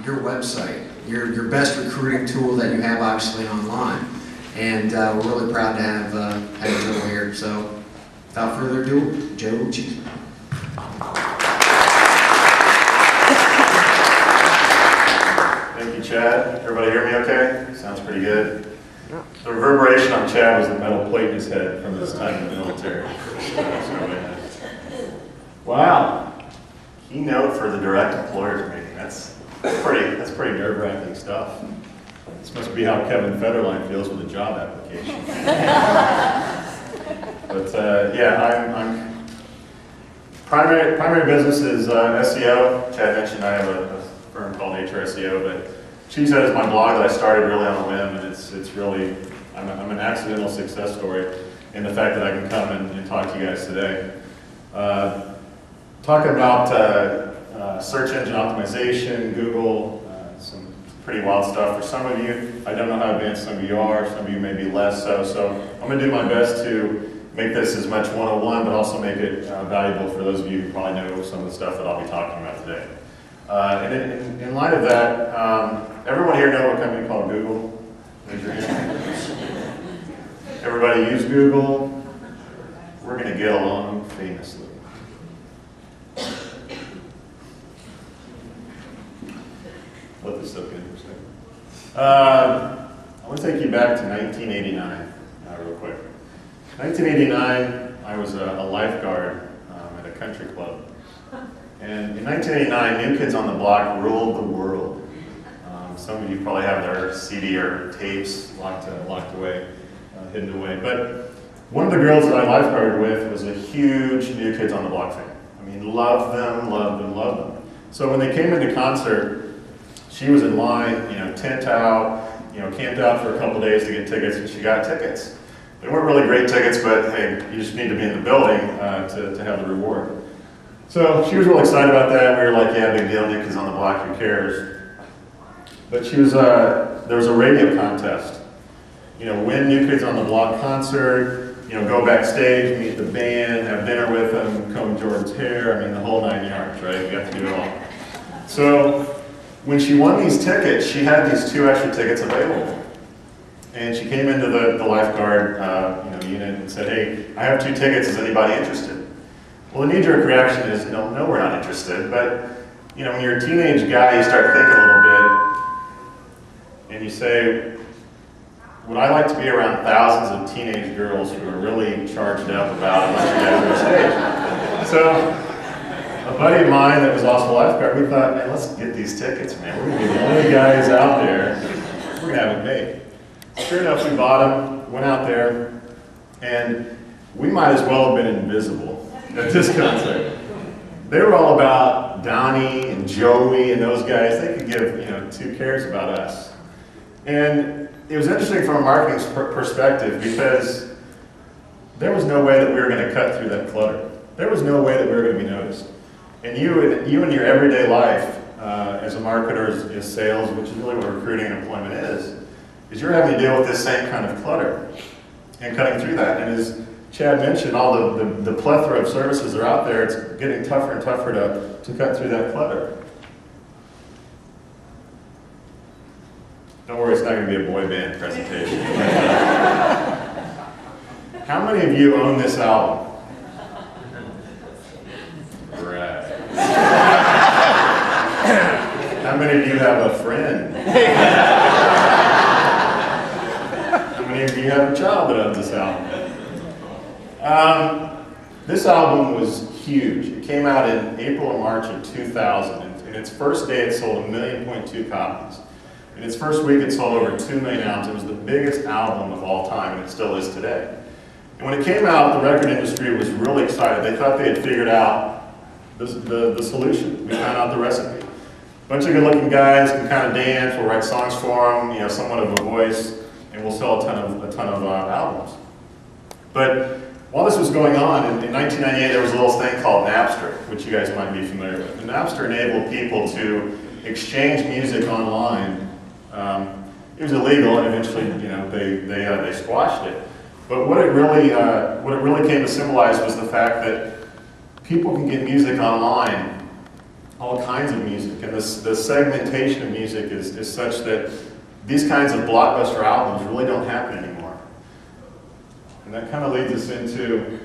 your website, your best recruiting tool that you have obviously online. And we're really proud to have Joe here. So without further ado, Joe Cheesman. Thank you, Chad. Everybody hear me okay? Sounds pretty good. The reverberation on Chad was the metal plate in his head from his time in the military. Wow. Keynote for the direct employers meeting. That's pretty nerve-wracking stuff. This must be how Kevin Federline feels with a job application. But yeah, I'm primary business is SEO. Chad mentioned I have a firm called HRSEO, but Cheezhead is my blog that I started really on a whim, and it's really, I'm an accidental success story in the fact that I can come and talk to you guys today. Talking about search engine optimization, Google, some pretty wild stuff. For some of you, I don't know how advanced some of you are, some of you may be less so. So I'm going to do my best to make this as much 101, but also make it valuable for those of you who probably know some of the stuff that I'll be talking about today. And in light of that, everyone here know a company called Google? Raise your hand. Everybody use Google? We're going to get along famously. Let this soak in for a second. I want to take you back to 1989, real quick. 1989, I was a lifeguard at a country club. And in 1989, New Kids on the Block ruled the world. Some of you probably have their CD or tapes locked away, hidden away. But one of the girls that I lifeguarded with was a huge New Kids on the Block fan. I mean, loved them, loved them, loved them. So when they came into concert, she was in line, tent out, camped out for a couple days to get tickets, and she got tickets. They weren't really great tickets, but hey, you just need to be in the building to have the reward. So she was really excited about that. We were like, yeah, big deal, New Kids on the Block, who cares? But she was, there was a radio contest. Win New Kids on the Block concert, go backstage, meet the band, have dinner with them, comb Jordan's hair, I mean, the whole 9 yards, right? You have to do it all. So when she won these tickets, she had these 2 extra tickets available. And she came into the lifeguard unit and said, hey, I have 2 tickets, is anybody interested? Well, the knee-jerk reaction is, no, we're not interested. But, when you're a teenage guy, you start thinking a little bit, and you say, would I like to be around thousands of teenage girls who are really charged up about what you guys on stage? So, a buddy of mine that was also a lifeguard, we thought, man, let's get these tickets, man. We're going to be the only guys out there. We're going to have it made. Sure enough, we bought them, went out there, and we might as well have been invisible at this concert. They were all about Donnie and Joey and those guys. They could give, 2 cares about us. And it was interesting from a marketing perspective because there was no way that we were going to cut through that clutter. There was no way that we were going to be noticed. And you in your everyday life, as a marketer, is sales, which is really what recruiting and employment is you're having to deal with this same kind of clutter and cutting through that. And as Chad mentioned, all the plethora of services that are out there, it's getting tougher and tougher to cut through that clutter. Don't worry, it's not going to be a boy band presentation. How many of you own this album? Right. How many of you have a friend? How many of you have a child that owns this album? This album was huge. It came out in April or March of 2000. In its first day, it sold 1.2 million copies. In its first week, it sold over 2 million albums. It was the biggest album of all time, and it still is today. And when it came out, the record industry was really excited. They thought they had figured out the solution. We found out the recipe. A bunch of good-looking guys can kind of dance. We'll write songs for them, somewhat of a voice, and we'll sell a ton of albums. But while this was going on, in 1998, there was a little thing called Napster, which you guys might be familiar with. And Napster enabled people to exchange music online. It was illegal, and eventually, they squashed it. But what it really came to symbolize was the fact that people can get music online all kinds of music. And the segmentation of music is such that these kinds of blockbuster albums really don't happen anymore. And that kind of leads us into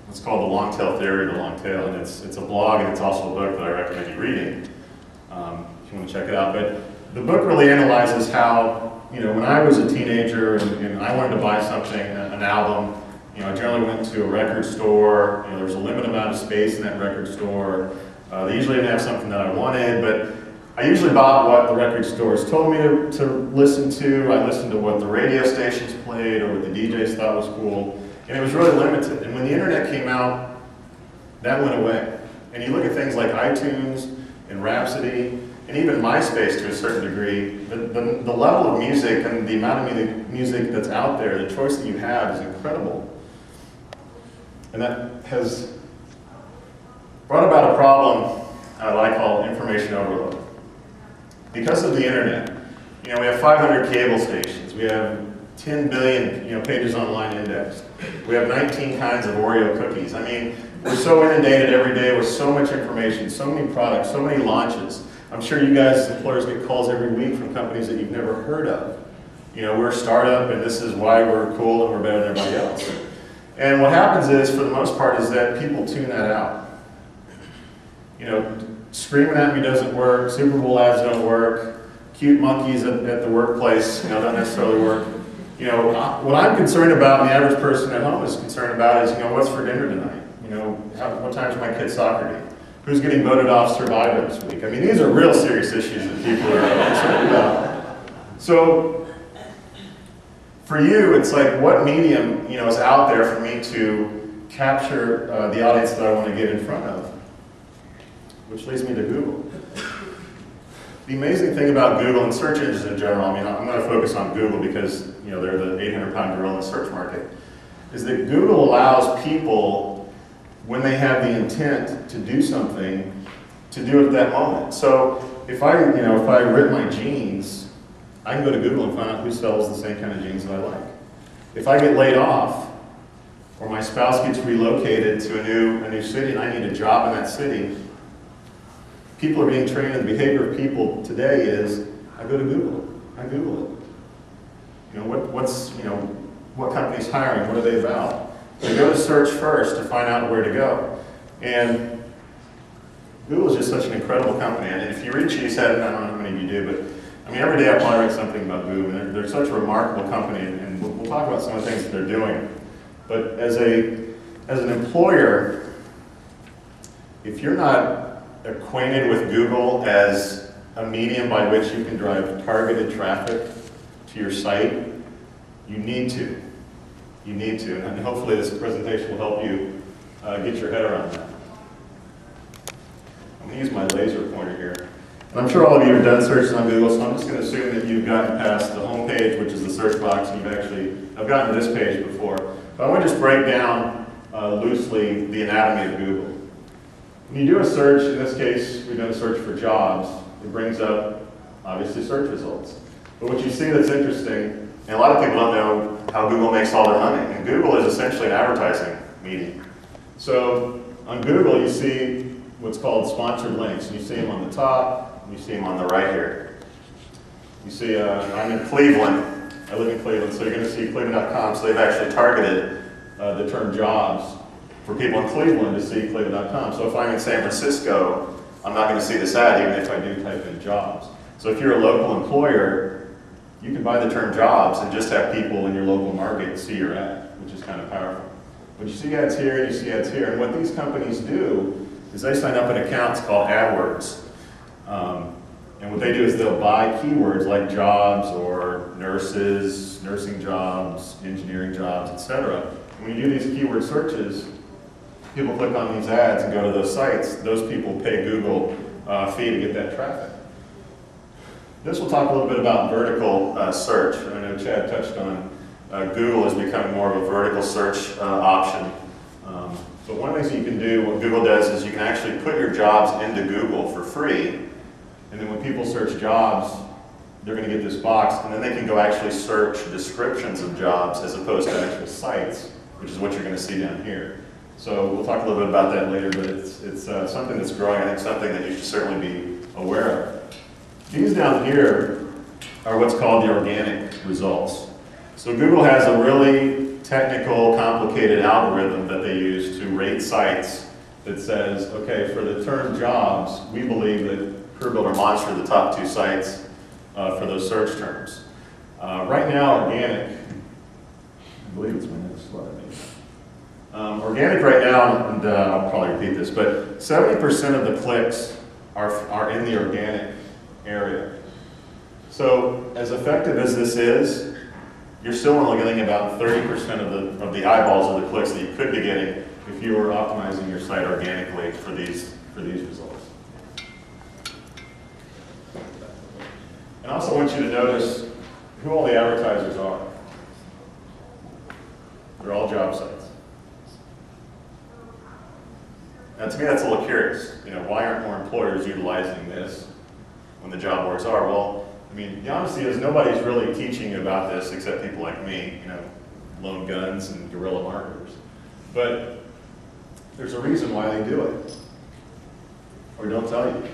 what's called the long tail theory, the long tail. And it's a blog and it's also a book that I recommend you reading if you want to check it out. But the book really analyzes how, when I was a teenager and I wanted to buy something, an album, I generally went to a record store. There was a limited amount of space in that record store. They usually didn't have something that I wanted, but I usually bought what the record stores told me to listen to. I listened to what the radio stations played or what the DJs thought was cool, and it was really limited. And when the internet came out, that went away. And you look at things like iTunes and Rhapsody, and even Myspace to a certain degree, the level of music and the amount of music that's out there, the choice that you have is incredible. And that has brought about a problem that I call information overload. Because of the internet, we have 500 cable stations, we have 10 billion pages online indexed, we have 19 kinds of Oreo cookies. I mean, we're so inundated every day with so much information, so many products, so many launches. I'm sure you guys as employers get calls every week from companies that you've never heard of. We're a startup and this is why we're cool and we're better than everybody else. And what happens is, for the most part, is that people tune that out. Screaming at me doesn't work, Super Bowl ads don't work, cute monkeys at the workplace don't necessarily work. What I'm concerned about, and the average person at home is concerned about, is what's for dinner tonight? What time's my kid's soccer game? Who's getting voted off Survivor this week? I mean, these are real serious issues that people are concerned about. So, for you, it's like, what medium is out there for me to capture the audience that I want to get in front of? Which leads me to Google. The amazing thing about Google and search engines in general, I'm going to focus on Google because they're the 800-pound gorilla in the search market, is that Google allows people, when they have the intent to do something, to do it at that moment. So if I rip my jeans, I can go to Google and find out who sells the same kind of jeans that I like. If I get laid off, or my spouse gets relocated to a new city and I need a job in that city, people are being trained, and the behavior of people today is, I go to Google. I Google it. What company's hiring? What are they about? So you go to search first to find out where to go. And Google is just such an incredible company. And if you read Cheezhead, I don't know how many of you do, but every day I probably write something about Google. And they're such a remarkable company, and we'll talk about some of the things that they're doing. But as an employer, if you're not acquainted with Google as a medium by which you can drive targeted traffic to your site, you need to. You need to, and hopefully this presentation will help you get your head around that. I'm going to use my laser pointer here. And I'm sure all of you have done searches on Google, so I'm just going to assume that you've gotten past the home page, which is the search box, and I've gotten to this page before. But I want to just break down loosely the anatomy of Google. When you do a search, in this case, we've done a search for jobs, it brings up, obviously, search results. But what you see that's interesting, and a lot of people don't know how Google makes all their money, and Google is essentially an advertising medium. So on Google, you see what's called sponsored links, and you see them on the top, and you see them on the right here. You see, I'm in Cleveland, I live in Cleveland, so you're going to see Cleveland.com, so they've actually targeted the term jobs for people in Cleveland to see Cleveland.com. So if I'm in San Francisco, I'm not going to see this ad even if I do type in jobs. So if you're a local employer, you can buy the term jobs and just have people in your local market see your ad, which is kind of powerful. But you see ads here and you see ads here, and what these companies do is they sign up an account called AdWords. And what they do is they'll buy keywords like jobs or nurses, nursing jobs, engineering jobs, etc. And when you do these keyword searches, people click on these ads and go to those sites. Those people pay Google a fee to get that traffic. This will talk a little bit about vertical search. I know Chad touched on Google is becoming more of a vertical search option. But one of the things you can do, what Google does, is you can actually put your jobs into Google for free. And then when people search jobs, they're going to get this box, and then they can go actually search descriptions of jobs as opposed to actual sites, which is what you're going to see down here. So we'll talk a little bit about that later, but it's something that's growing. I think something that you should certainly be aware of. These down here are what's called the organic results. So Google has a really technical, complicated algorithm that they use to rate sites that says, okay, for the term jobs, we believe that CareerBuilder Monster are the top 2 sites for those search terms. Right now, organic, I believe it's my next slide. Organic right now, and I'll probably repeat this, but 70% of the clicks are in the organic area. So as effective as this is, you're still only getting about 30% of the eyeballs of the clicks that you could be getting if you were optimizing your site organically for these results. And I also want you to notice who all the advertisers are. They're all job sites. Now, to me, that's a little curious. You know, why aren't more employers utilizing this when the job boards are? Well, I mean, the honesty is nobody's really teaching you about this except people like me, you know, lone guns and guerrilla marketers. But there's a reason why they do it, or don't tell you.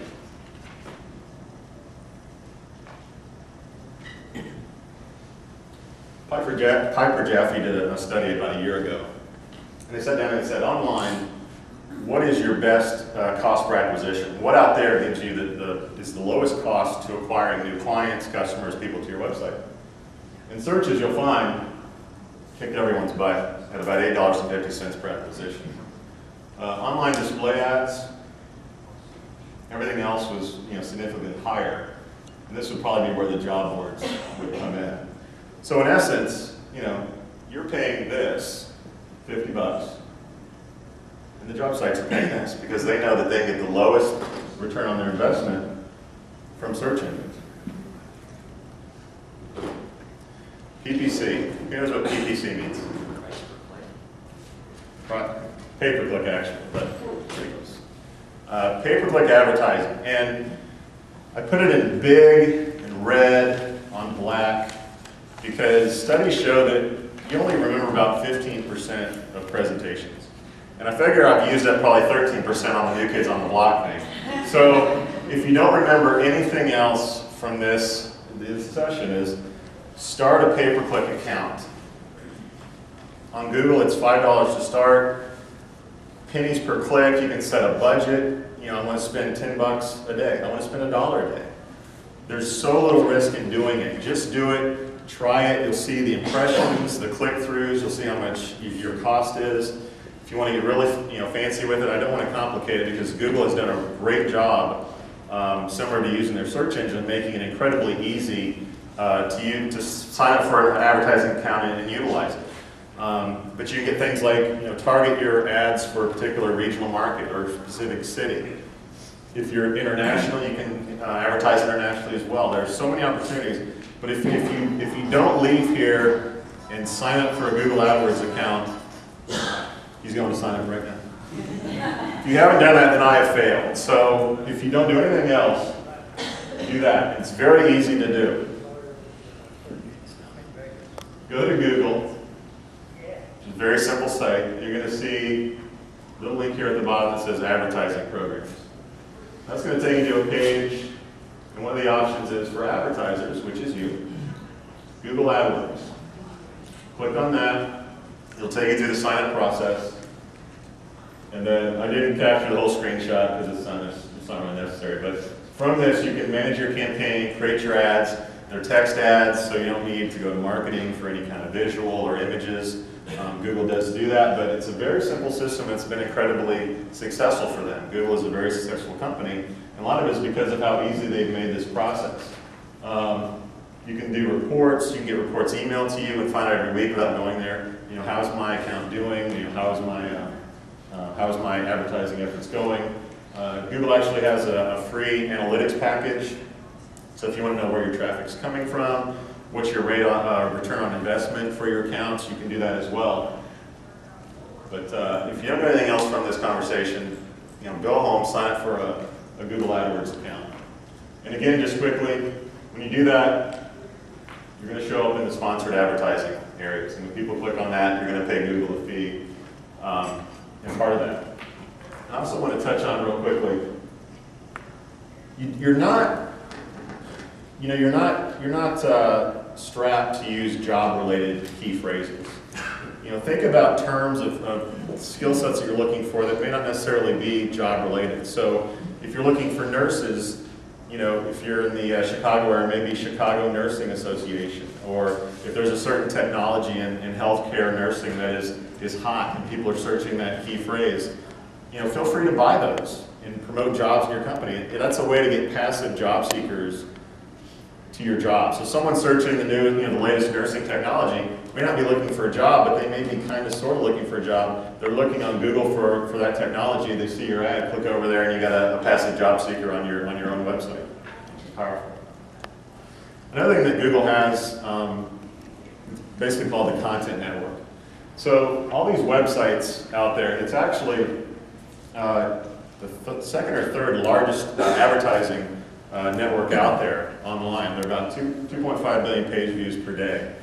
Piper Jaffe did a study about a year ago, and they sat down and said, online, what is your best cost per acquisition? What out there gives you is the lowest cost to acquiring new clients, customers, people to your website? In searches, you'll find, kicked everyone's butt at about $8.50 per acquisition. Online display ads, everything else was significantly higher. And this would probably be where the job boards would come in. So in essence, you're paying this $50. And the job sites are paying this because they know that they get the lowest return on their investment from search engines. PPC. Who knows what PPC means? Pay-per-click, actually, but pretty close. Pay-per-click advertising. And I put it in big and red on black because studies show that you only remember about 15% of presentations. And I figure I've used up probably 13% on the New Kids on the Block thing. So if you don't remember anything else from this session is start a pay-per-click account. On Google, it's $5 to start. Pennies per click, you can set a budget. I want to spend $10 a day. I want to spend $1 a day. There's so little risk in doing it. Just do it, try it. You'll see the impressions, the click-throughs. You'll see how much your cost is. If you want to get really fancy with it, I don't want to complicate it because Google has done a great job, similar to using their search engine, making it incredibly easy to sign up for an advertising account and utilize it. But you can get things like target your ads for a particular regional market or specific city. If you're international, you can advertise internationally as well. There are so many opportunities. But if you don't leave here and sign up for a Google AdWords account, he's going to sign up right now. If you haven't done that, then I have failed. So if you don't do anything else, do that. It's very easy to do. Go to Google. It's a very simple site. You're going to see a little link here at the bottom that says advertising programs. That's going to take you to a page, and one of the options is for advertisers, which is you, Google AdWords. Click on that. It'll take you through the sign-up process. And then I didn't capture the whole screenshot because it's not really necessary. But from this, you can manage your campaign, create your ads. They're text ads, so you don't need to go to marketing for any kind of visual or images. Google does do that, but it's a very simple system that's been incredibly successful for them. Google is a very successful company, and a lot of it is because of how easy they've made this process. You can do reports, you can get reports emailed to you and find out every week without going there. How's my account doing? How's my advertising efforts going? Google actually has a free analytics package. So if you want to know where your traffic's coming from, what's your rate on return on investment for your accounts, you can do that as well. But if you don't get anything else from this conversation, go home, sign up for a Google AdWords account. And again, just quickly, when you do that, you're going to show up in the sponsored advertising areas. And when people click on that, you're going to pay Google a fee. part of that. I also want to touch on real quickly, you're not strapped to use job-related key phrases. Think about terms of skill sets that you're looking for that may not necessarily be job-related. So if you're looking for nurses, if you're in the Chicago area, maybe Chicago Nursing Association, or if there's a certain technology in healthcare nursing that is hot and people are searching that key phrase, feel free to buy those and promote jobs in your company. That's a way to get passive job seekers to your job. So someone searching the latest nursing technology may not be looking for a job, but they may be kind of sort of looking for a job. They're looking on Google for that technology. They see your ad, click over there, and you got a passive job seeker on your own website, which is powerful. Another thing that Google has, basically called the content network. So all these websites out there, it's actually the second or third largest advertising network out there online. They're about 2.5 billion page views per day.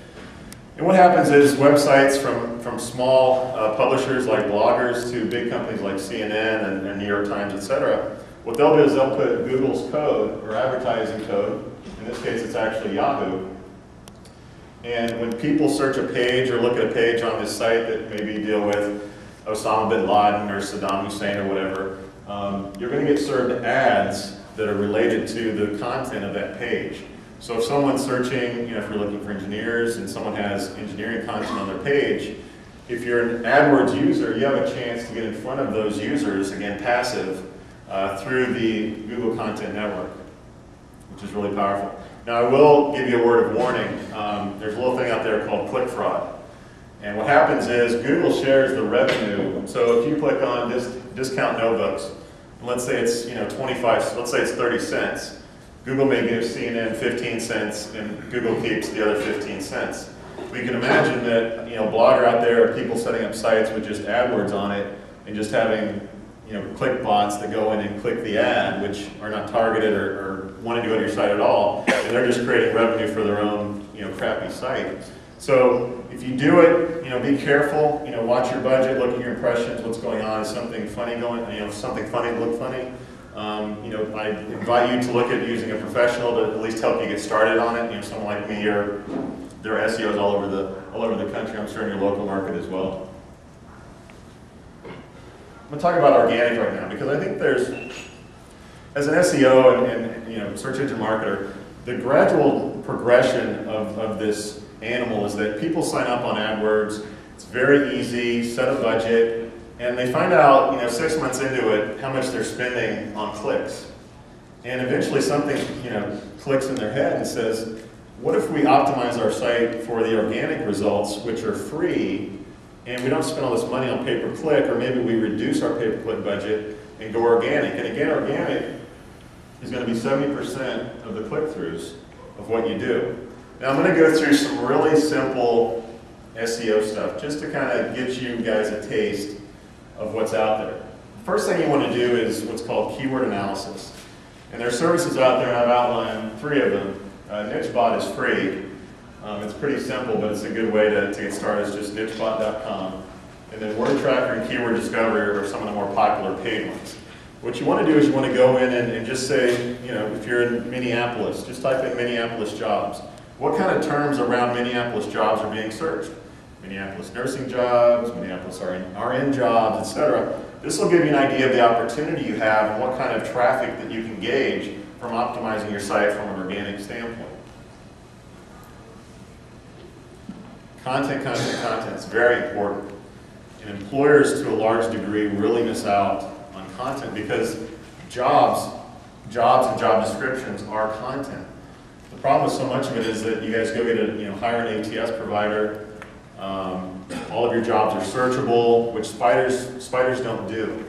And what happens is websites from small publishers like bloggers to big companies like CNN and New York Times, etc., what they'll do is they'll put Google's code or advertising code, in this case it's actually Yahoo, and when people search a page or look at a page on this site that maybe deal with Osama bin Laden or Saddam Hussein or whatever, you're going to get served ads that are related to the content of that page. So if someone's searching, if you're looking for engineers and someone has engineering content on their page, if you're an AdWords user, you have a chance to get in front of those users, again passive, through the Google Content Network, which is really powerful. Now I will give you a word of warning. There's a little thing out there called click fraud. And what happens is Google shares the revenue. So if you click on discount notebooks, and let's say it's 25, let's say it's 30 cents. Google may give CNN 15 cents and Google keeps the other 15 cents. We can imagine that a blogger out there or people setting up sites with just AdWords on it and just having click bots that go in and click the ad, which are not targeted or want to do it on your site at all, and they're just creating revenue for their own crappy site. So if you do it, be careful. Watch your budget, look at your impressions, what's going on. Is something funny going? Something funny look funny? I invite you to look at using a professional to at least help you get started on it. Someone like me, or there are SEOs all over the country. I'm sure in your local market as well. I'm going to talk about organic right now because I think there's, as an SEO and search engine marketer, the gradual progression of this animal is that people sign up on AdWords. It's very easy, set a budget, and they find out 6 months into it how much they're spending on clicks. And eventually something clicks in their head and says, what if we optimize our site for the organic results, which are free, and we don't spend all this money on pay-per-click, or maybe we reduce our pay-per-click budget and go organic. And again, organic is going to be 70% of the click-throughs of what you do. Now I'm going to go through some really simple SEO stuff just to kind of get you guys a taste of what's out there. First thing you want to do is what's called keyword analysis. And there are services out there, and I've outlined 3 of them. NicheBot is free. It's pretty simple, but it's a good way to get started. It's just nichebot.com. And then Word Tracker and Keyword Discovery are some of the more popular paid ones. What you want to do is you want to go in and just say, if you're in Minneapolis, just type in Minneapolis jobs. What kind of terms around Minneapolis jobs are being searched? Minneapolis nursing jobs, Minneapolis RN jobs, etc. This will give you an idea of the opportunity you have and what kind of traffic that you can gauge from optimizing your site from an organic standpoint. Content, content, content. It's very important. And employers, to a large degree, really miss out on content because jobs and job descriptions are content. The problem with so much of it is that you guys go get hire an ATS provider. All of your jobs are searchable, which spiders don't do.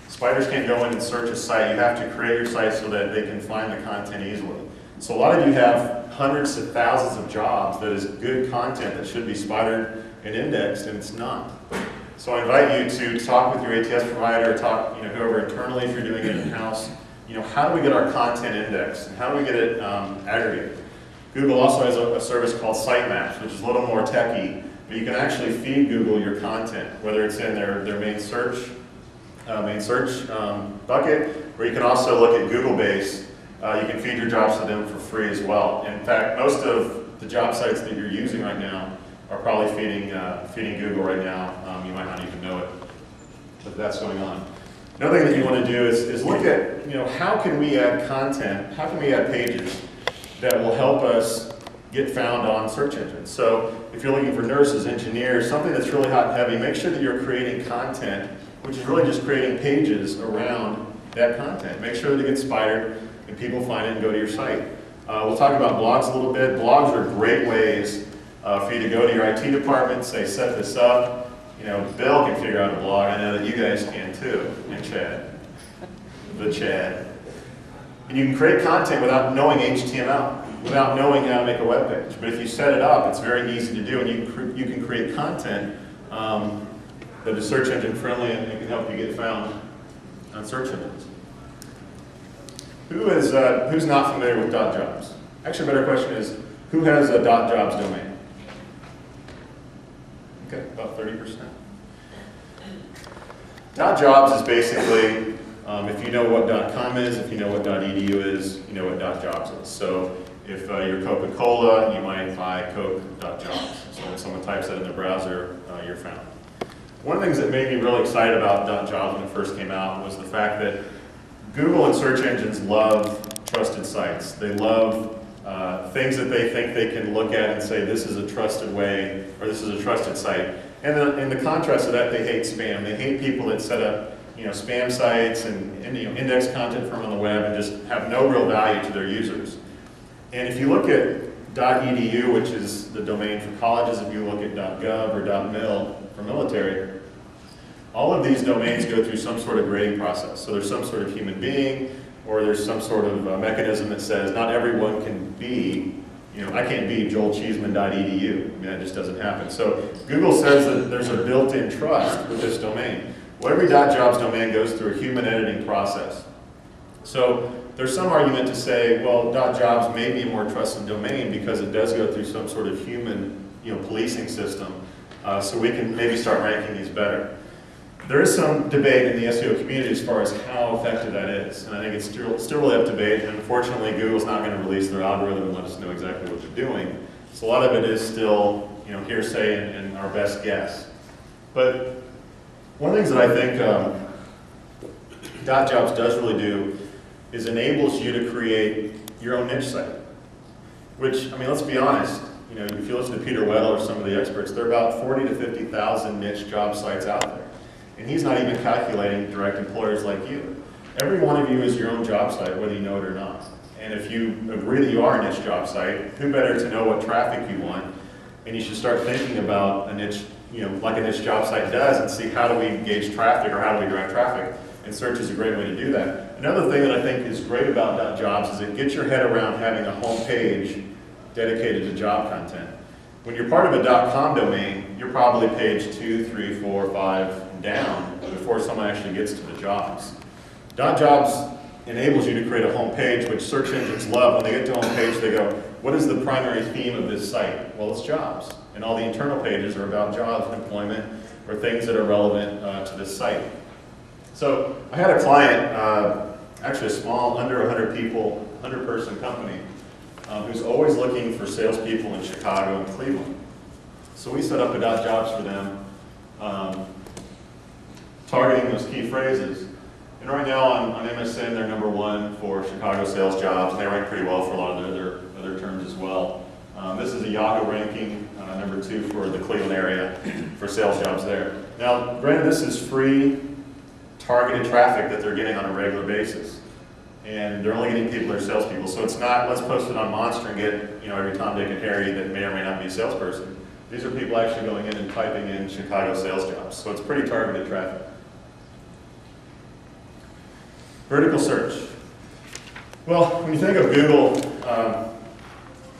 Spiders can't go in and search a site. You have to create your site so that they can find the content easily. So a lot of you have hundreds of thousands of jobs that is good content that should be spidered and indexed, and it's not. So I invite you to talk with your ATS provider, talk whoever internally if you're doing it in-house. How do we get our content indexed, and how do we get it aggregated? Google also has a service called Sitemaps, which is a little more techy, but you can actually feed Google your content, whether it's in their main search bucket, or you can also look at Google Base. You can feed your jobs to them for free as well. In fact, most of the job sites that you're using right now are probably feeding Google right now. You might not even know it, but that's going on. Another thing that you want to do is look at, how can we add content, how can we add pages that will help us get found on search engines. So if you're looking for nurses, engineers, something that's really hot and heavy, make sure that you're creating content, which is really just creating pages around that content. Make sure that it gets spidered and people find it and go to your site. We'll talk about blogs a little bit. Blogs are great ways for you to go to your IT department, say, set this up. Bill can figure out a blog. I know that you guys can too, and Chad, the Chad. And you can create content without knowing HTML, without knowing how to make a web page. But if you set it up, it's very easy to do, and you can create content that is search engine friendly and it can help you get found on search engines. Who's not familiar with .jobs? Actually, a better question is, who has a .jobs domain? Okay, about 30%. .jobs is basically, if you know what .com is, if you know what .edu is, you know what .jobs is. So if you're Coca-Cola, you might buy Coke.jobs. So when someone types that in the browser, you're found. One of the things that made me really excited about .jobs when it first came out was the fact that Google and search engines love trusted sites. They love things that they think they can look at and say, this is a trusted way, or this is a trusted site. And in the contrast to that, they hate spam. They hate people that set up spam sites and index content from on the web and just have no real value to their users. And if you look at .edu, which is the domain for colleges, if you look at .gov or .mil for military, all of these domains go through some sort of grading process. So there's some sort of human being, or there's some sort of mechanism that says not everyone can be, I can't be joelcheesman.edu. I mean, that just doesn't happen. So Google says that there's a built-in trust with this domain. Well, every .jobs domain goes through a human editing process. So there's some argument to say, well, .jobs may be a more trusted domain because it does go through some sort of human, policing system. So we can maybe start ranking these better. There is some debate in the SEO community as far as how effective that is, and I think it's still really up to debate, and unfortunately Google's not going to release their algorithm and let us know exactly what they're doing. So a lot of it is still hearsay and our best guess. But one of the things that I think .jobs does really do is enables you to create your own niche site, which, let's be honest, if you listen to Peter Weddle or some of the experts, there are about 40 to 50,000 niche job sites out there. And he's not even calculating direct employers like you. Every one of you is your own job site, whether you know it or not. And if you agree that you are a niche job site, who better to know what traffic you want? And you should start thinking about a niche, like a niche job site does, and see how do we engage traffic or how do we drive traffic. And search is a great way to do that. Another thing that I think is great about .jobs is it gets your head around having a home page dedicated to job content. When you're part of a .com domain, you're probably page 2, 3, 4, 5 down before someone actually gets to the jobs. .jobs enables you to create a home page, which search engines love. When they get to a home page, they go, what is the primary theme of this site? Well, it's jobs. And all the internal pages are about jobs, employment, or things that are relevant to this site. So I had a client, actually a small, under 100 people, 100-person company, who's always looking for salespeople in Chicago and Cleveland. So we set up a .jobs for them, targeting those key phrases. And right now on MSN, they're #1 for Chicago sales jobs, and they rank pretty well for a lot of the other terms as well. This is a Yahoo ranking, #2 for the Cleveland area for sales jobs there. Now, granted, this is free targeted traffic that they're getting on a regular basis. And they're only getting people that are salespeople. So it's not, let's post it on Monster and get every Tom, Dick, and Harry that may or may not be a salesperson. These are people actually going in and typing in Chicago sales jobs. So it's pretty targeted traffic. Vertical search. Well, when you think of Google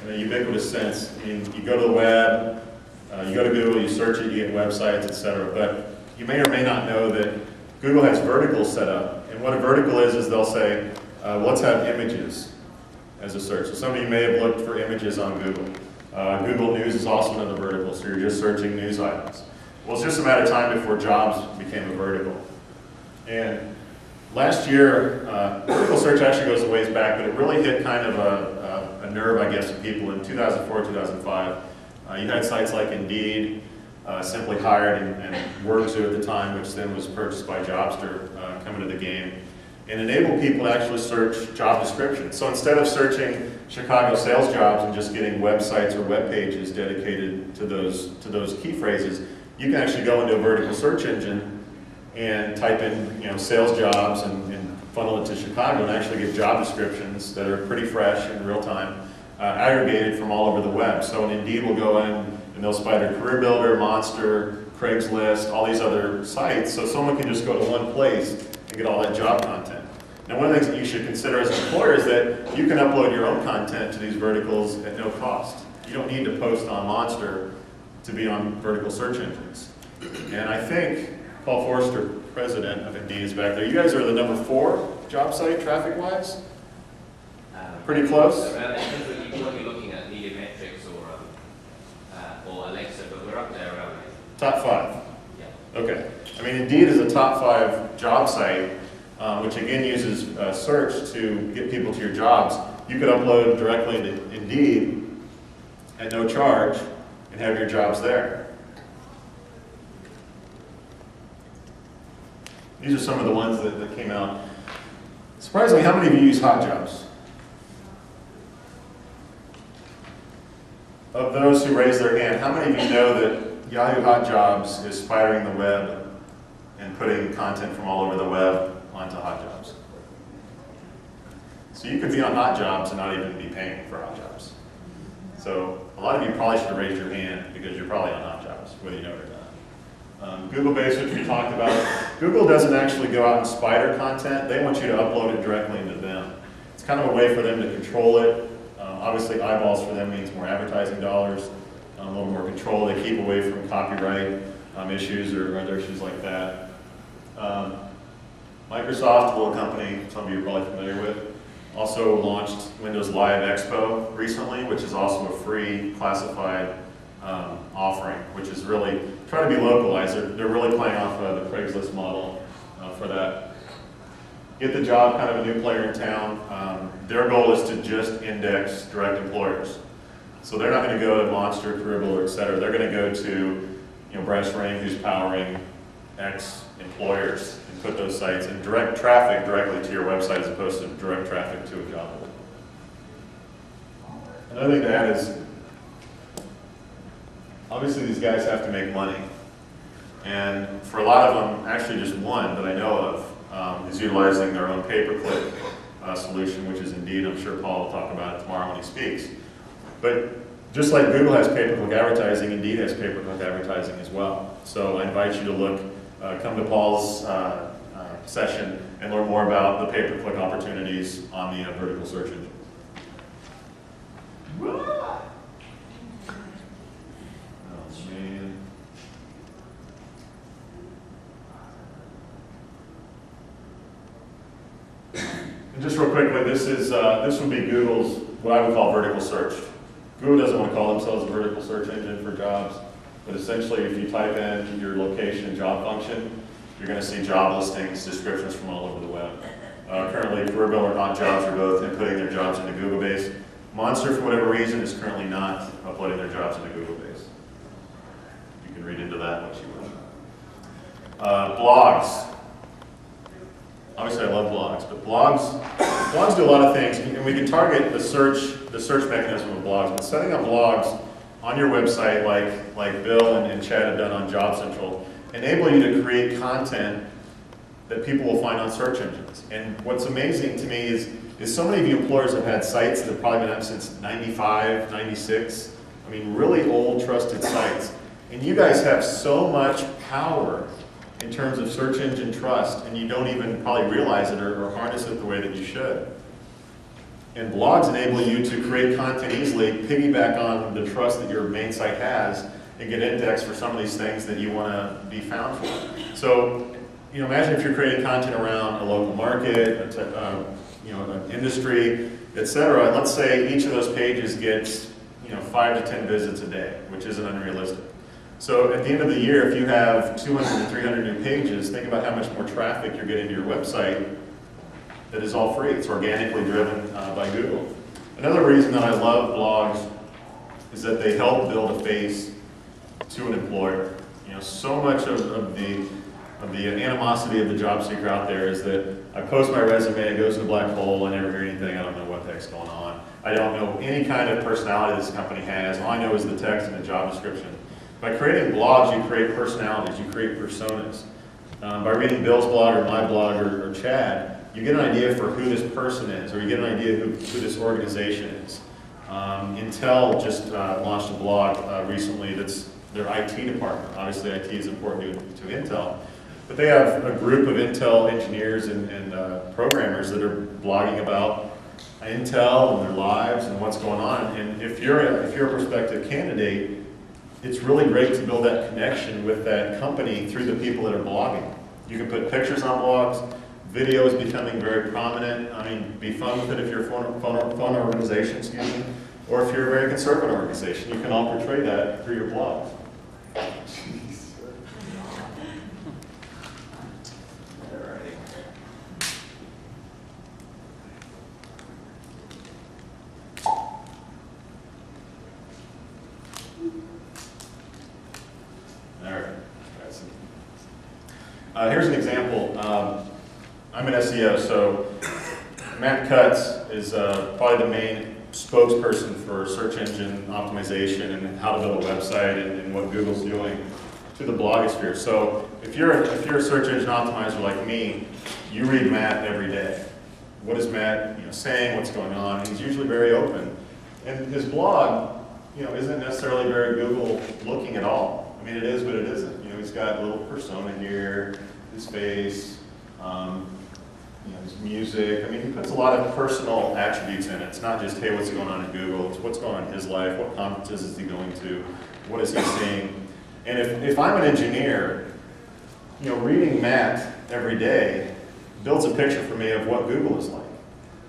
in a ubiquitous sense, you go to the web, you go to Google, you search it, you get websites, etc. But you may or may not know that Google has verticals set up. And what a vertical is they'll say, let's have images as a search. So some of you may have looked for images on Google. Google News is also another vertical, so you're just searching news items. Well, it's just a matter of time before jobs became a vertical. And last year, vertical search actually goes a ways back, but it really hit kind of a nerve, I guess, of people in 2004, 2005. You had sites like Indeed, Simply Hired, and Work2 at the time, which then was purchased by Jobster, come into the game, and enabled people to actually search job descriptions. So instead of searching Chicago sales jobs and just getting websites or web pages dedicated to those key phrases, you can actually go into a vertical search engine and type in sales jobs and funnel it to Chicago and actually get job descriptions that are pretty fresh in real time, aggregated from all over the web. So an Indeed will go in and they'll spider Career Builder, Monster, Craigslist, all these other sites, so someone can just go to one place and get all that job content. Now, one of the things that you should consider as an employer is that you can upload your own content to these verticals at no cost. You don't need to post on Monster to be on vertical search engines. And I think Paul Forrester, president of Indeed, is back there. You guys are the number 4 job site traffic-wise? Pretty close? What you're looking at, media metrics or Alexa, but we're up there around Top 5? Yeah. Okay. I mean, Indeed is a top 5 job site, which again uses search to get people to your jobs. You could upload directly into Indeed at no charge and have your jobs there. These are some of the ones that came out. Surprisingly, how many of you use Hot Jobs? Of those who raised their hand, how many of you know that Yahoo Hot Jobs is spidering the web and putting content from all over the web onto Hot Jobs? So you could be on Hot Jobs and not even be paying for Hot Jobs. So a lot of you probably should have raised your hand because you're probably on Hot Jobs, whether you know it or not. Google Base, which we talked about. Google doesn't actually go out and spider content. They want you to upload it directly into them. It's kind of a way for them to control it. Obviously, eyeballs for them means more advertising dollars, a little more control. They keep away from copyright issues or other issues like that. Microsoft, a little company some of you are probably familiar with, also launched Windows Live Expo recently, which is also a free classified offering, which is really trying to be localized. They're really playing off the Craigslist model for that. Get the job, kind of a new player in town. Their goal is to just index direct employers. So they're not going to go to Monster, Career Builder, et cetera. They're going to go to Brass Ring, who's powering X employers, and put those sites and direct traffic directly to your website as opposed to direct traffic to a job board. Another thing to add is, obviously these guys have to make money. And for a lot of them, actually just one that I know of, is utilizing their own pay-per-click solution, which is Indeed. I'm sure Paul will talk about it tomorrow when he speaks. But just like Google has pay-per-click advertising, Indeed has pay-per-click advertising as well. So I invite you to look, come to Paul's session and learn more about the pay-per-click opportunities on the vertical search engine. Oh, man. And just real quickly, this would be Google's, what I would call vertical search. Google doesn't want to call themselves a vertical search engine for jobs, but essentially if you type in your location and job function, you're going to see job listings, descriptions from all over the web. Currently, Career Builder and Hot Jobs are both inputting their jobs into Google Base. Monster, for whatever reason, is currently not uploading their jobs into Google Base. You can read into that what you will. Blogs. Obviously, I love blogs, but blogs do a lot of things, and we can target the search mechanism of blogs. But setting up blogs on your website, like Bill and Chad have done on Job Central, enable you to create content that people will find on search engines. And what's amazing to me is so many of you employers have had sites that have probably been up since 95, 96. I mean, really old, trusted sites. And you guys have so much power in terms of search engine trust, and you don't even probably realize it or harness it the way that you should. And blogs enable you to create content easily, piggyback on the trust that your main site has, and get indexed for some of these things that you want to be found for. So, imagine if you're creating content around a local market, an industry, etc. Let's say each of those pages gets, 5 to 10 visits a day, which isn't unrealistic. So at the end of the year, if you have 200 to 300 new pages, think about how much more traffic you're getting to your website that is all free. It's organically driven by Google. Another reason that I love blogs is that they help build a face to an employer. So much of the animosity of the job seeker out there is that I post my resume, it goes in a black hole, I never hear anything, I don't know what the heck's going on. I don't know any kind of personality this company has. All I know is the text and the job description. By creating blogs, you create personalities, you create personas. By reading Bill's blog or my blog or Chad, you get an idea for who this person is, or you get an idea who this organization is. Intel just launched a blog recently that's their IT department. Obviously, IT is important to Intel. But they have a group of Intel engineers and programmers that are blogging about Intel and their lives and what's going on. And if you're a prospective candidate, it's really great to build that connection with that company through the people that are blogging. You can put pictures on blogs. Video is becoming very prominent. I mean, be fun with it if you're a fun organization, excuse me, or if you're a very conservative organization. You can all portray that through your blogs. Here's an example. I'm an SEO, so Matt Cutts is probably the main spokesperson for search engine optimization and how to build a website and what Google's doing to the blogosphere. So if you're a search engine optimizer like me, you read Matt every day. What is Matt saying? What's going on? He's usually very open, and his blog isn't necessarily very Google looking at all. I mean, it is, but it isn't. He's got a little persona here, his face, his music. I mean, he puts a lot of personal attributes in it. It's not just, hey, what's going on in Google? It's what's going on in his life. What conferences is he going to? What is he seeing? And if I'm an engineer, reading Matt every day builds a picture for me of what Google is like.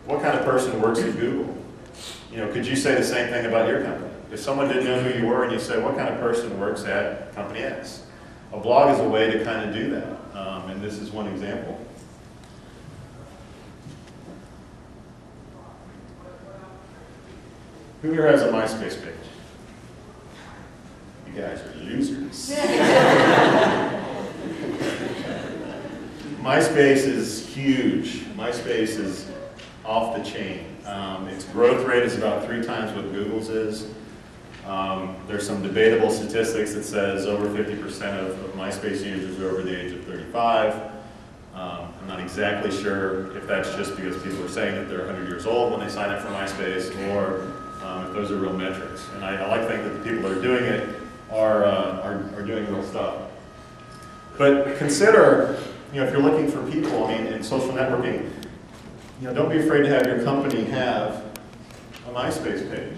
What kind of person works at Google? Could you say the same thing about your company? If someone didn't know who you were and you say, what kind of person works at company X? A blog is a way to kind of do that, and this is one example. Who here has a MySpace page? You guys are losers. MySpace is huge. MySpace is off the chain. Its growth rate is about 3 times what Google's is. There's some debatable statistics that says over 50% of MySpace users are over the age of 35. I'm not exactly sure if that's just because people are saying that they're 100 years old when they sign up for MySpace, or if those are real metrics. And I like to think that the people that are doing it are doing real stuff. But consider, if you're looking for people, in social networking, don't be afraid to have your company have a MySpace page.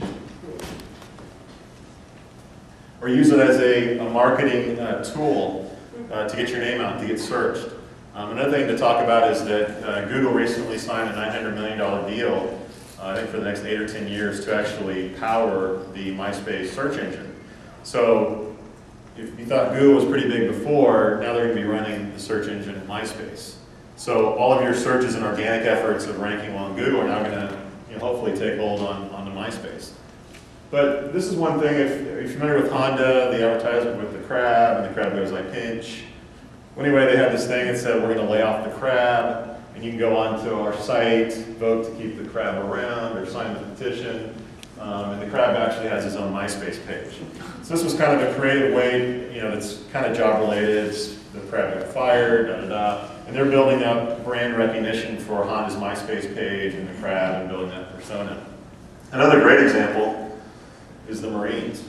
Or use it as a marketing tool to get your name out, to get searched. Another thing to talk about is that Google recently signed a $900 million deal, I think for the next 8 or 10 years, to actually power the MySpace search engine. So if you thought Google was pretty big before, now they're going to be running the search engine at MySpace. So all of your searches and organic efforts of ranking well on Google are now going to hopefully take hold on the MySpace. But this is one thing, if you're familiar with Honda, the advertisement with the crab, and the crab goes like pinch. Well, anyway, they had this thing that said, we're going to lay off the crab, and you can go onto our site, vote to keep the crab around, or sign the petition, and the crab actually has his own MySpace page. So this was kind of a creative way, that's kind of job related. The crab got fired, da-da-da. And they're building up brand recognition for Honda's MySpace page and the crab and building that persona. Another great example is the Marines.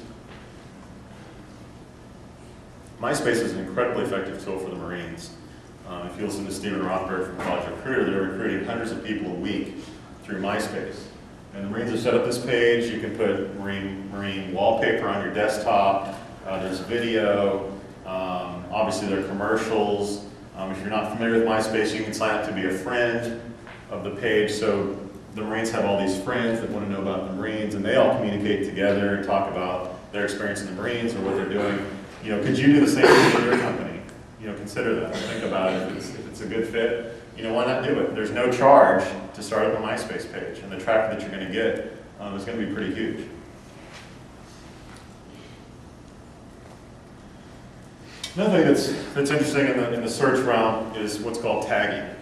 MySpace is an incredibly effective tool for the Marines. If you listen to Stephen Rothberg from College Recruiter, they're recruiting hundreds of people a week through MySpace. And the Marines have set up this page. You can put Marine wallpaper on your desktop. There's video. Obviously, there are commercials. If you're not familiar with MySpace, you can sign up to be a friend of the page. So the Marines have all these friends that want to know about the Marines, and they all communicate together and talk about their experience in the Marines or what they're doing. You know, could you do the same thing in your company? You know, consider that. Think about it. If it's a good fit, you know, why not do it? There's no charge to start up a MySpace page, and the traffic that you're going to get is going to be pretty huge. Another thing that's interesting in the search realm is what's called tagging.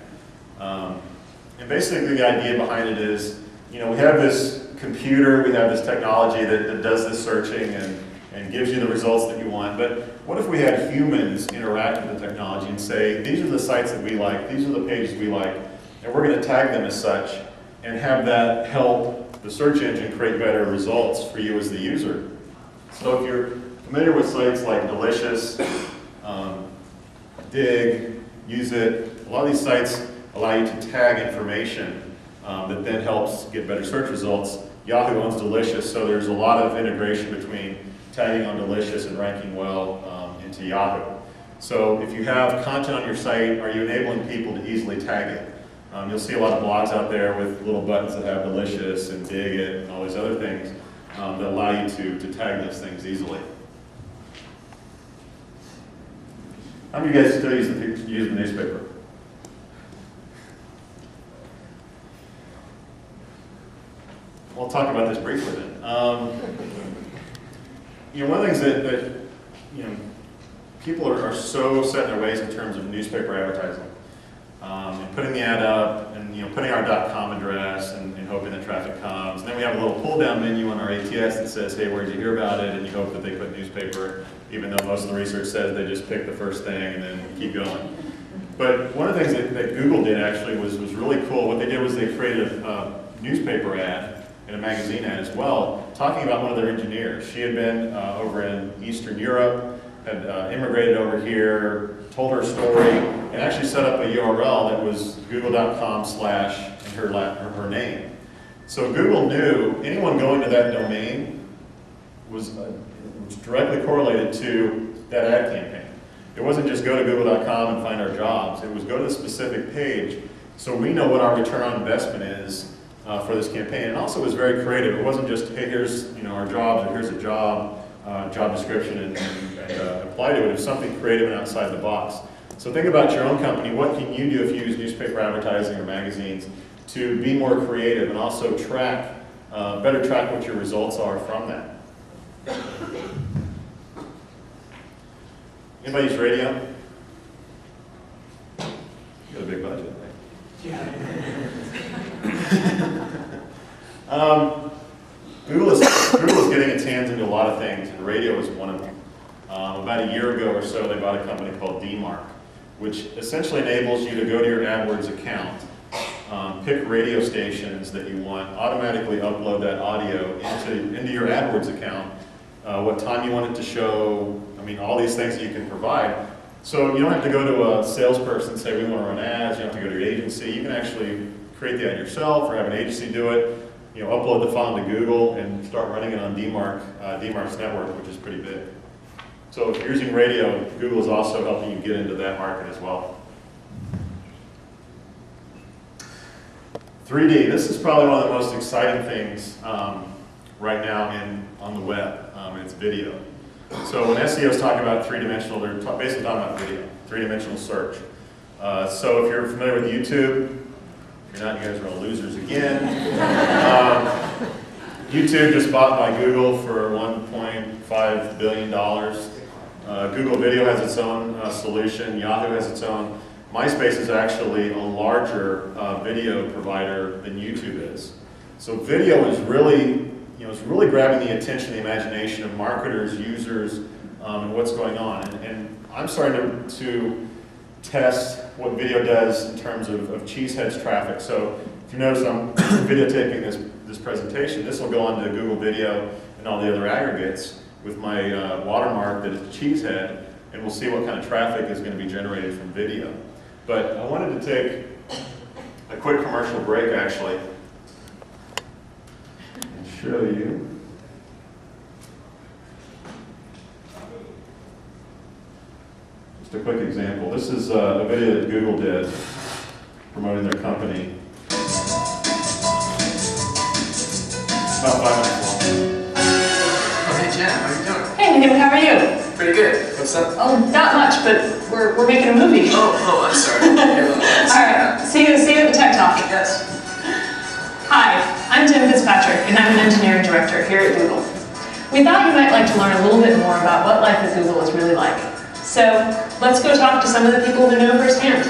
And basically the idea behind it is, you know, we have this computer, we have this technology that does this searching and gives you the results that you want, but what if we had humans interact with the technology and say, these are the sites that we like, these are the pages we like, and we're going to tag them as such and have that help the search engine create better results for you as the user. So if you're familiar with sites like Delicious, Dig, Use It, a lot of these sites allow you to tag information that then helps get better search results. Yahoo owns Delicious, so there's a lot of integration between tagging on Delicious and ranking well into Yahoo. So if you have content on your site, are you enabling people to easily tag it? You'll see a lot of blogs out there with little buttons that have Delicious and Dig It and all these other things that allow you to tag those things easily. How many of you guys still use the newspaper? We'll talk about this briefly then. You know, one of the things that you know, people are so set in their ways in terms of newspaper advertising, and putting the ad up, and you know, putting our .com address, and hoping that traffic comes. And then we have a little pull-down menu on our ATS that says, "Hey, where did you hear about it?" And you hope that they put newspaper, even though most of the research says they just pick the first thing and then keep going. But one of the things that Google did actually was really cool. What they did was they created a newspaper ad and a magazine ad as well, talking about one of their engineers. She had been over in Eastern Europe, had immigrated over here, told her story, and actually set up a URL that was google.com/ and her name. So Google knew anyone going to that domain was directly correlated to that ad campaign. It wasn't just go to google.com and find our jobs. It was go to the specific page so we know what our return on investment is for this campaign. And also it was very creative. It wasn't just, hey, here's our jobs, or here's a job description and apply to it. It was something creative and outside the box. So think about your own company. What can you do if you use newspaper advertising or magazines to be more creative and also better track what your results are from that? Anybody use radio? You got a big budget, right? Google is getting its hands into a lot of things, and radio is one of them. About a year ago or so, they bought a company called DMARC, which essentially enables you to go to your AdWords account, pick radio stations that you want, automatically upload that audio into your AdWords account, what time you want it to show, all these things that you can provide. So you don't have to go to a salesperson and say, we want to run ads. You don't have to go to your agency. You can actually create the ad yourself or have an agency do it. Upload the file to Google and start running it on DMARC's network, which is pretty big. So if you're using radio, Google is also helping you get into that market as well. 3D, this is probably one of the most exciting things right now on the web. It's video. So when SEO is talking about three-dimensional, they're basically talking about video, three-dimensional search. So if you're familiar with YouTube, if you're not, you guys are all losers again. YouTube just bought by Google for $1.5 billion. Google Video has its own solution. Yahoo has its own. Myspace is actually a larger video provider than YouTube is. So video is really, it's really grabbing the attention, the imagination of marketers, users, and what's going on. And I'm starting to test what video does in terms of Cheezhead's traffic. So if you notice, I'm videotaping this presentation. This will go onto Google Video and all the other aggregates with my watermark that is Cheezhead, and we'll see what kind of traffic is going to be generated from video. But I wanted to take a quick commercial break, actually, and show you. Just a quick example. This is a video that Google did promoting their company. about 5 minutes long. Oh, hey, Jen, how you doing? Hey, Nick, how are you? Pretty good. What's up? Oh, not much, but we're making a movie. Oh, I'm sorry. All right, see you at the Tech Talk. Yes. Hi, I'm Tim Fitzpatrick, and I'm an engineering director here at Google. We thought you might like to learn a little bit more about what life at Google is really like. So let's go talk to some of the people who know firsthand.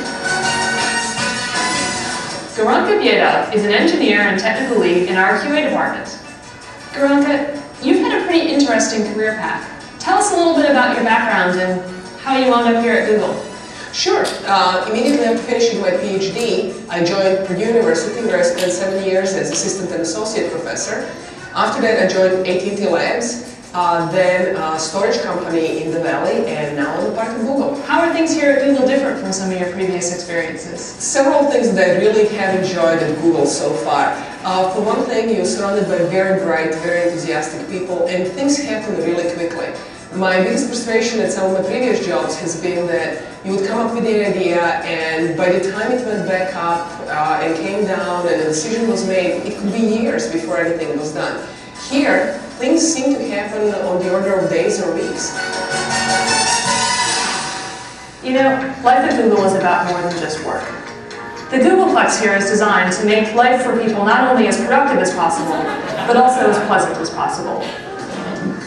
Goranka Bieda is an engineer and technical lead in our QA department. Goranka, you've had a pretty interesting career path. Tell us a little bit about your background and how you wound up here at Google. Sure. Immediately after finishing my PhD, I joined Purdue University, where I spent 7 years as assistant and associate professor. After that, I joined AT&T Labs, then a storage company in the Valley, and now I'm a part of Google. How are things here at Google different from some of your previous experiences? Several things that I really have enjoyed at Google so far. For one thing, you're surrounded by very bright, very enthusiastic people, and things happen really quickly. My biggest frustration at some of my previous jobs has been that you would come up with the idea, and by the time it went back up and came down and a decision was made, it could be years before anything was done. Here, things seem to happen on the order of days or weeks. You know, life at Google is about more than just work. The Googleplex here is designed to make life for people not only as productive as possible, but also as pleasant as possible.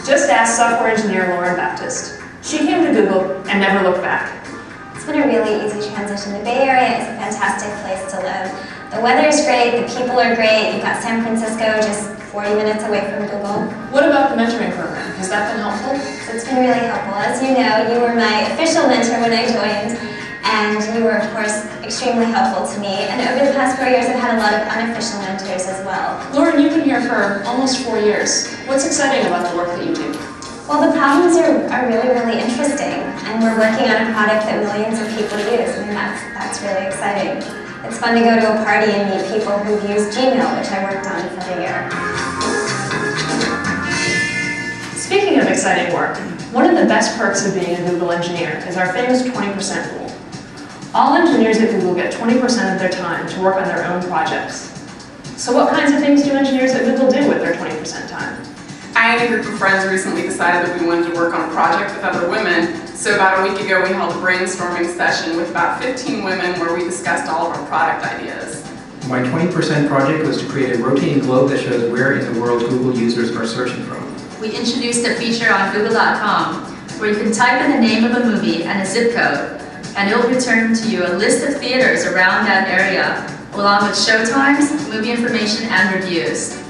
Just ask software engineer Lauren Baptist. She came to Google and never looked back. It's been a really easy transition. The Bay Area is a fantastic place to live. The weather is great, the people are great. You've got San Francisco just 40 minutes away from Google. What about the mentoring program? Has that been helpful? It's been really helpful. As you know, you were my official mentor when I joined, and you were, of course, extremely helpful to me. And over the past 4 years, I've had a lot of unofficial mentors as well. Lauren, you've been here for almost 4 years. What's exciting about the work that you do? Well, the problems are really, really interesting, and we're working on a product that millions of people use. I mean, that's really exciting. It's fun to go to a party and meet people who've used Gmail, which I worked on for the year. Speaking of exciting work, one of the best perks of being a Google engineer is our famous 20% rule. All engineers at Google get 20% of their time to work on their own projects. So what kinds of things do engineers at Google do with their 20% time? I and a group of friends recently decided that we wanted to work on a project with other women. So about a week ago, we held a brainstorming session with about 15 women where we discussed all of our product ideas. My 20% project was to create a rotating globe that shows where in the world Google users are searching from. We introduced a feature on Google.com where you can type in the name of a movie and a zip code, and it will return to you a list of theaters around that area, along with showtimes, movie information, and reviews.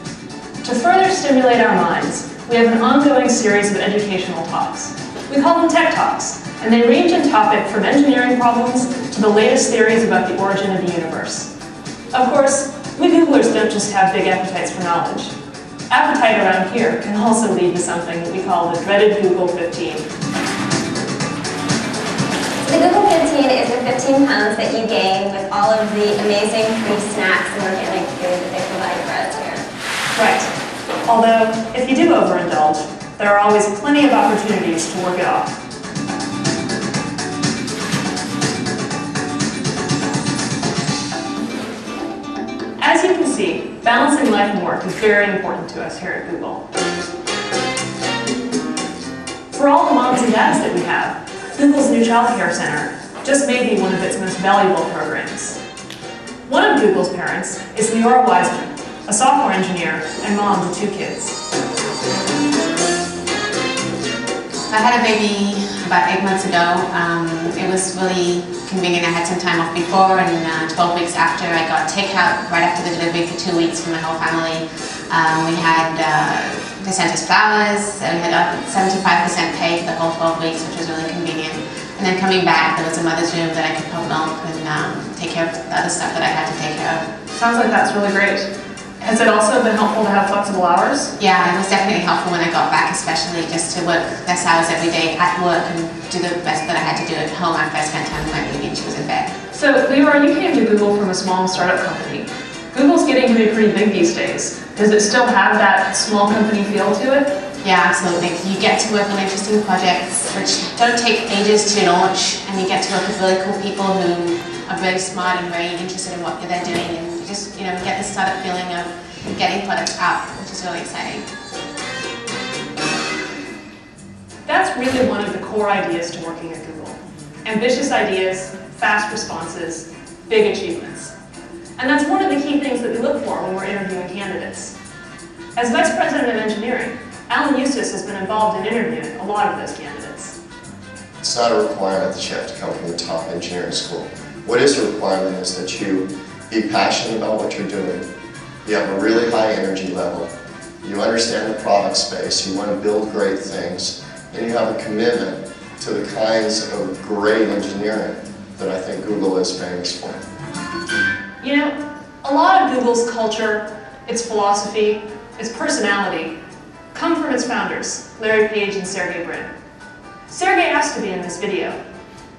To further stimulate our minds, we have an ongoing series of educational talks. We call them Tech Talks, and they range in topic from engineering problems to the latest theories about the origin of the universe. Of course, we Googlers don't just have big appetites for knowledge. Appetite around here can also lead to something that we call the dreaded Google 15. The Google 15 is the 15 pounds that you gain with all of the amazing free snacks and organic food that they provide for us here. Right. Although, if you do overindulge, there are always plenty of opportunities to work it off. As you can see, balancing life and work is very important to us here at Google. For all the moms and dads that we have, Google's new Child Care Center just may be one of its most valuable programs. One of Google's parents is Leora Wiseman, a software engineer and mom to 2 kids. I had a baby about 8 months ago. It was really convenient. I had some time off before, and 12 weeks after, I got takeout right after the delivery for 2 weeks for my whole family. We had, they sent us flowers, and we had 75% paid for the whole 12 weeks, which was really convenient. And then coming back, there was a mother's room that I could put milk and take care of the other stuff that I had to take care of. Sounds like that's really great. Has it also been helpful to have flexible hours? Yeah, it was definitely helpful when I got back, especially just to work less hours every day at work and do the best that I had to do at home after I spent time with my baby and she was in bed. So, Leora, you came to Google from a small startup company. Google's getting to be pretty big these days. Does it still have that small company feel to it? Yeah, absolutely. You get to work on interesting projects which don't take ages to launch, and you get to work with really cool people who are very smart and very interested in what they're doing, and you just, get this startup feeling of getting products up, which is really exciting. That's really one of the core ideas to working at Google. Ambitious ideas, fast responses, big achievements. And that's one of the key things that we look for when we're interviewing candidates. As Vice President of Engineering, Alan Eustace has been involved in interviewing a lot of those candidates. It's not a requirement that you have to come from the top engineering school. What is a requirement is that you be passionate about what you're doing. You have a really high energy level. You understand the product space. You want to build great things. And you have a commitment to the kinds of great engineering that I think Google is famous for. You know, a lot of Google's culture, its philosophy, its personality, come from its founders, Larry Page and Sergey Brin. Sergey asked to be in this video,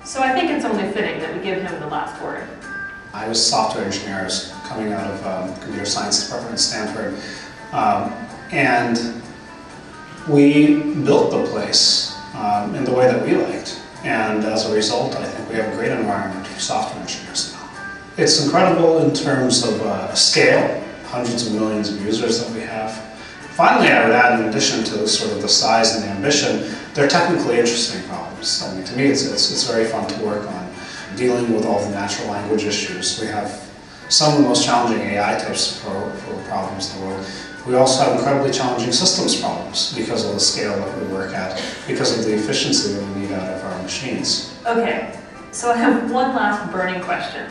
so I think it's only fitting that we give him the last word. I was a software engineer. I was coming out of computer science department at Stanford, and we built the place in the way that we liked. And as a result, I think we have a great environment for software engineers now. It's incredible in terms of scale, hundreds of millions of users that we have. Finally, I would add, in addition to sort of the size and the ambition, they're technically interesting problems. I mean, to me, it's very fun to work on dealing with all the natural language issues. We have some of the most challenging AI types for problems in the world. We also have incredibly challenging systems problems because of the scale that we work at, because of the efficiency that we need out of our machines. Okay, so I have one last burning question.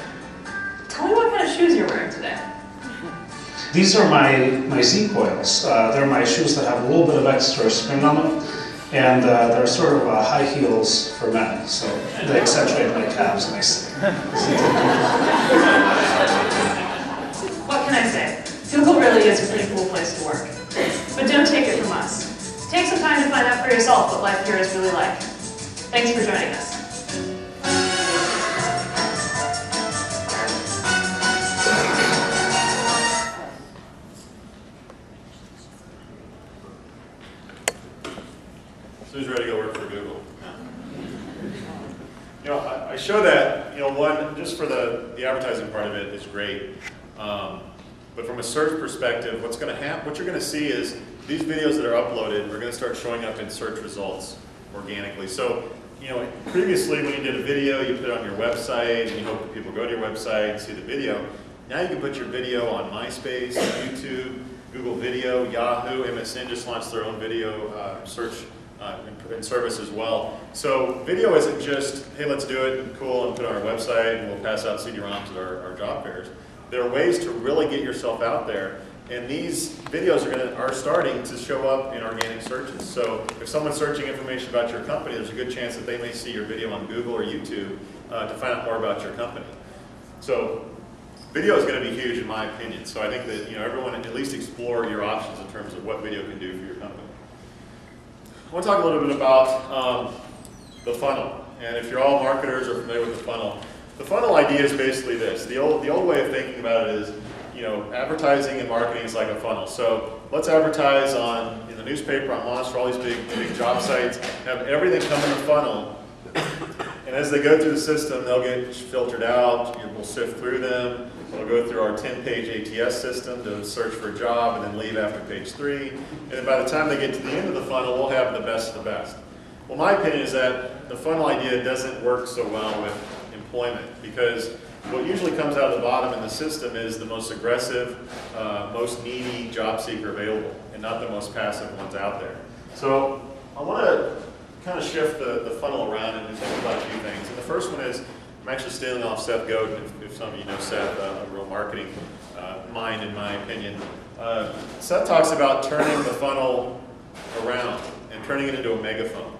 Tell me what kind of shoes you're wearing today. These are my Z-coils. They're my shoes that have a little bit of extra spring on them, and they're sort of high heels for men, so they accentuate my calves nicely. What can I say? Google really is a pretty cool place to work. But don't take it from us. Take some time to find out for yourself what life here is really like. Thanks for joining us. So who's ready to go work for Google? You know, I show that, you know, one, just for the advertising part of it is great. But from a search perspective, what you're going to see is these videos that are uploaded are going to start showing up in search results organically. So, you know, previously when you did a video, you put it on your website, and you hope that people go to your website and see the video. Now you can put your video on Myspace, YouTube, Google Video, Yahoo, MSN just launched their own video search and service as well. So video isn't just, hey, let's do it, cool, and put it on our website, and we'll pass out CD-ROMs at our job fairs. There are ways to really get yourself out there, and these videos are starting to show up in organic searches. So if someone's searching information about your company, there's a good chance that they may see your video on Google or YouTube to find out more about your company. So video is going to be huge in my opinion. So I think that, you know, everyone at least explore your options in terms of what video can do for your company. I want to talk a little bit about the funnel. And if you're all marketers or familiar with the funnel idea is basically this. The old way of thinking about it is, you know, advertising and marketing is like a funnel. So let's advertise in the newspaper, on Monster, all these big job sites, have everything come in a funnel. And as they go through the system, they'll get filtered out. We'll sift through them. We'll go through our 10-page ATS system to search for a job and then leave after page 3. And then by the time they get to the end of the funnel, we'll have the best of the best. Well, my opinion is that the funnel idea doesn't work so well with employment, because what usually comes out of the bottom in the system is the most aggressive, most needy job seeker available, and not the most passive ones out there. So I want to kind of shift the funnel around and think about a few things. And the first one is, I'm actually stealing off Seth Godin, if some of you know Seth, a real marketing mind in my opinion. Seth talks about turning the funnel around and turning it into a megaphone.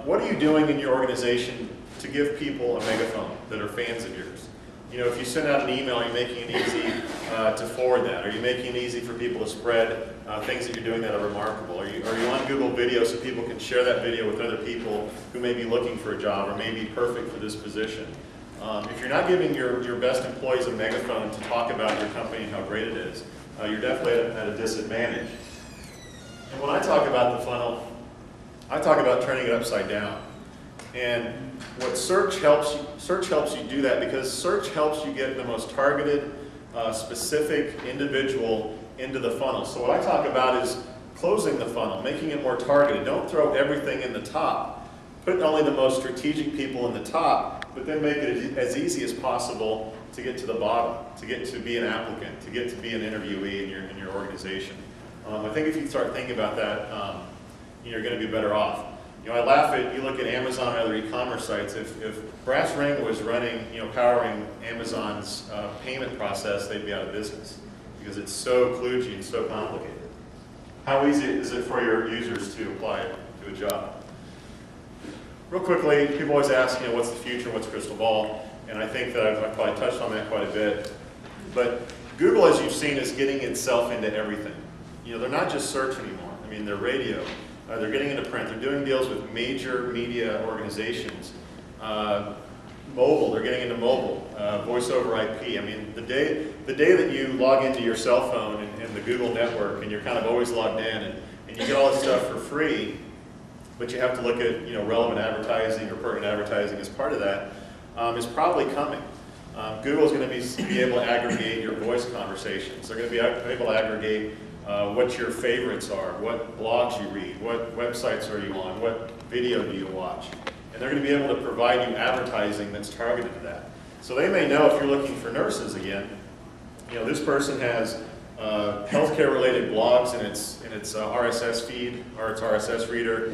What are you doing in your organization to give people a megaphone that are fans of yours? You know, if you send out an email, are you making it easy to forward that? Are you making it easy for people to spread things that you're doing that are remarkable? Are you on Google Video so people can share that video with other people who may be looking for a job or may be perfect for this position? If you're not giving your best employees a megaphone to talk about your company and how great it is, you're definitely at a disadvantage. And when I talk about the funnel, I talk about turning it upside down. And what search helps you do that, because search helps you get the most targeted, specific individual into the funnel. So what I talk about is closing the funnel, making it more targeted. Don't throw everything in the top. Put only the most strategic people in the top, but then make it as easy as possible to get to the bottom, to get to be an applicant, to get to be an interviewee in your organization. I think if you start thinking about that, you're going to be better off. You know, I laugh at, you look at Amazon and other e-commerce sites, if Brass Ring was running, powering Amazon's payment process, they'd be out of business because it's so kludgy and so complicated. How easy is it for your users to apply to a job? Real quickly, people always ask, what's the future, what's crystal ball? And I think that I've probably touched on that quite a bit. But Google, as you've seen, is getting itself into everything. They're not just search anymore. I mean, they're radio. They're getting into print. They're doing deals with major media organizations. Mobile, they're getting into mobile. Voice over IP. I mean, the day that you log into your cell phone and the Google network and you're kind of always logged in and you get all this stuff for free, but you have to look at relevant advertising or pertinent advertising as part of that, is probably coming. Google's going to be able to aggregate your voice conversations. They're going to be able to aggregate what your favorites are, what blogs you read, what websites are you on, what video do you watch. And they're going to be able to provide you advertising that's targeted to that. So they may know if you're looking for nurses again, this person has healthcare related blogs in its RSS feed or its RSS reader.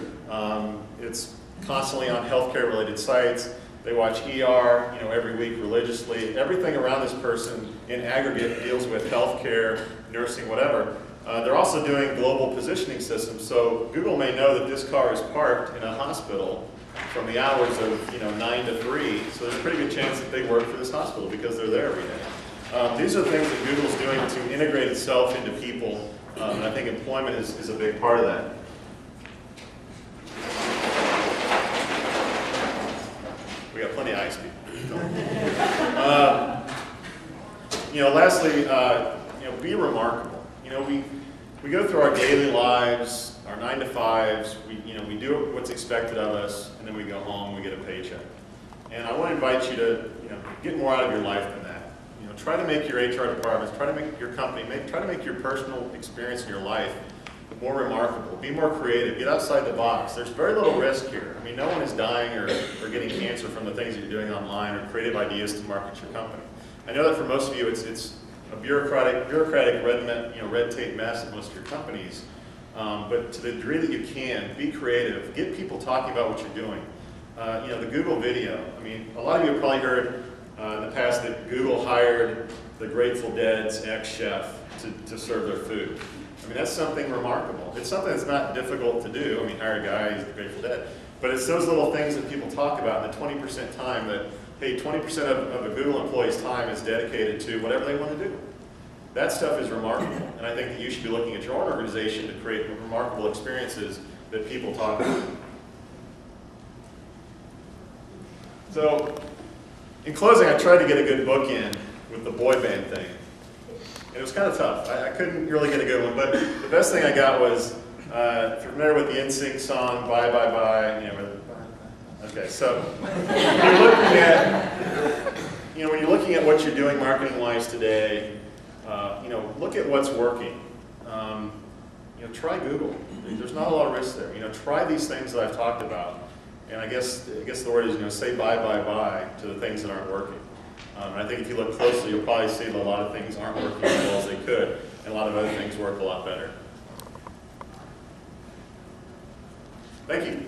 It's constantly on healthcare related sites. They watch ER, every week religiously. Everything around this person in aggregate deals with healthcare, nursing, whatever. They're also doing global positioning systems. So Google may know that this car is parked in a hospital from the hours of 9 to 3. So there's a pretty good chance that they work for this hospital because they're there every day. These are the things that Google's doing to integrate itself into people, and I think employment is a big part of that. We got plenty of ice people. Lastly, be remarkable. We go through our daily lives, our 9 to 5s. We do what's expected of us, and then we go home. We get a paycheck. And I want to invite you to get more out of your life than that. Try to make your HR departments, try to make your company, try to make your personal experience in your life more remarkable. Be more creative. Get outside the box. There's very little risk here. I mean, no one is dying or getting cancer from the things that you're doing online or creative ideas to market your company. I know that for most of you, it's a bureaucratic red tape mess at most of your companies. But to the degree that you can, be creative. Get people talking about what you're doing. The Google video. I mean, a lot of you have probably heard in the past that Google hired the Grateful Dead's ex-chef to serve their food. I mean, that's something remarkable. It's something that's not difficult to do. I mean, hire a guy, he's the Grateful Dead. But it's those little things that people talk about in the 20% time that, hey, 20% of a Google employee's time is dedicated to whatever they want to do. That stuff is remarkable. And I think that you should be looking at your own organization to create remarkable experiences that people talk about. So, in closing, I tried to get a good book in with the boy band thing. And it was kind of tough. I couldn't really get a good one, but the best thing I got was, if you're familiar with the NSYNC song, Bye Bye Bye, okay, so when you're looking at what you're doing marketing-wise today, look at what's working. Try Google. There's not a lot of risk there. Try these things that I've talked about. And I guess the word is, say bye, bye, bye to the things that aren't working. And I think if you look closely, you'll probably see that a lot of things aren't working as well as they could, and a lot of other things work a lot better. Thank you.